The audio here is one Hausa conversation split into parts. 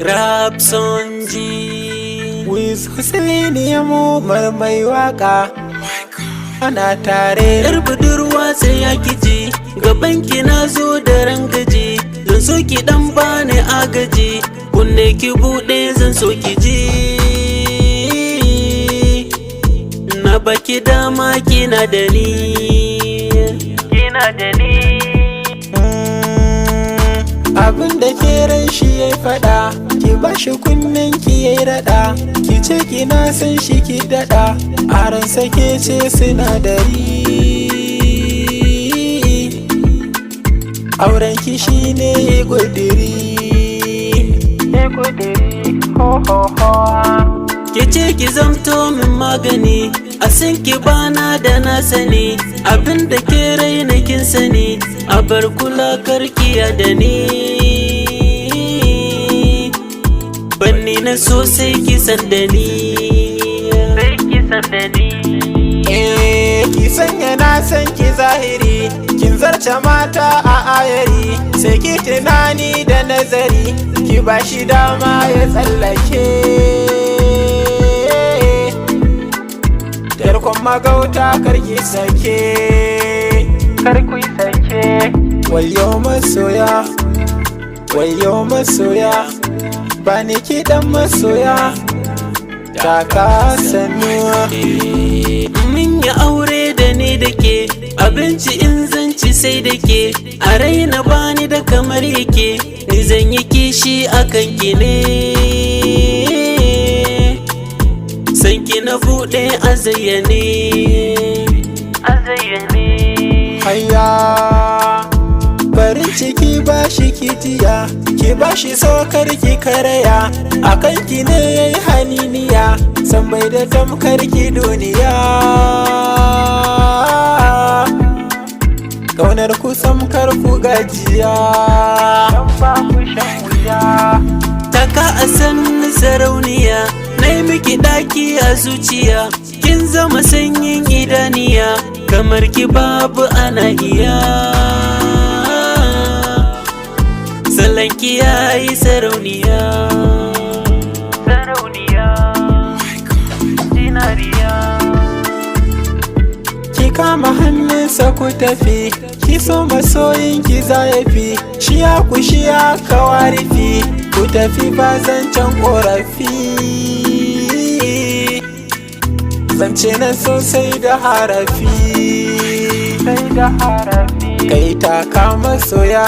Rapsonji Wiz Hussaini ya mu mai waka ana tare. yar budurwa sai ya kiji gabanki na zo da rangaji, zan so ki dan bani agaji, kunne ki bude zan so ki ji. Na baki dama kina da ni, Abin da ke ran shi ya fada, ki bashi kunnen ki yayi rada, ki ce kina san shi ki dada, a ran sake ce sinadari. Auren ki shine gudiri. ke ce ki zamto min magani, a san ki bana da na sani, abin da ke raina kin sani, a bar kula karkiya da ni. Banni na so sai ki san da ni, Ki sanya na san ki zahiri, kin zarce mata a ayari, sai ki tunani da nazari, ki bashi dama ya tsallake. Tarkon magauta karki sake, wayo masoya, wayo masoya, bani kiɗan masoya, taka sanuwa. mun yi aure da ni da ke, abinci in zan ci sai da ke, a raina bani da kamar yake, ni zan yi kishi akan ki ne. San ki na buɗe a zayyane. Hayya farin ciki ba shi kitiya, ki ba shi sokar ki karaya, akan ki ne yayi haniniya, san bai da tamkar ki duniya. Kaunar ku samkar ku gajiya, Taka a san sarauniya, na yi miki ɗaki a zuciya, kin zama sanyin idaniya, kamar ki babu ana iya. Salonki ya yi sarauniya, ki kama hannunsa ku tafi, ki so masoyin ki zayafi, shiya ku shiya kawarifi, ku tafi ba zancen korafi. Zance na sosai da harafi, kai taka masoya,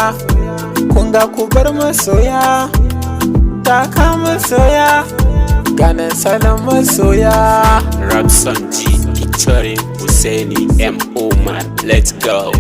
kunga ku bar masoya, taka masoya, ganin salon masoya. Rapsonji featuring Hussaini M. Omar. Let's go.